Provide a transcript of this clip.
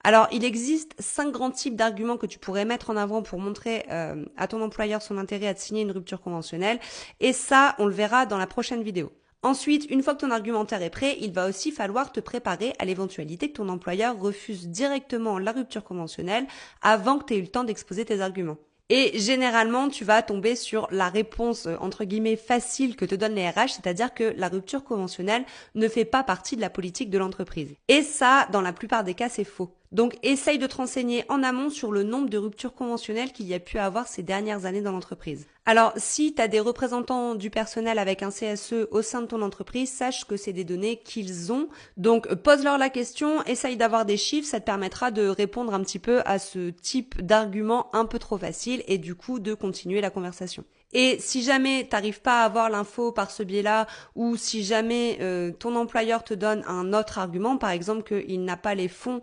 Alors, il existe 5 grands types d'arguments que tu pourrais mettre en avant pour montrer à ton employeur son intérêt à te signer une rupture conventionnelle. Et ça, on le verra dans la prochaine vidéo. Ensuite, une fois que ton argumentaire est prêt, il va aussi falloir te préparer à l'éventualité que ton employeur refuse directement la rupture conventionnelle avant que tu aies eu le temps d'exposer tes arguments. Et généralement, tu vas tomber sur la réponse entre guillemets facile que te donnent les RH, c'est-à-dire que la rupture conventionnelle ne fait pas partie de la politique de l'entreprise. Et ça, dans la plupart des cas, c'est faux. Donc, essaye de te renseigner en amont sur le nombre de ruptures conventionnelles qu'il y a pu avoir ces dernières années dans l'entreprise. Alors, si tu as des représentants du personnel avec un CSE au sein de ton entreprise, sache que c'est des données qu'ils ont. Donc, pose-leur la question, essaye d'avoir des chiffres, ça te permettra de répondre un petit peu à ce type d'argument un peu trop facile et du coup de continuer la conversation. Et si jamais t'arrives pas à avoir l'info par ce biais-là, ou si jamais ton employeur te donne un autre argument, par exemple qu'il n'a pas les fonds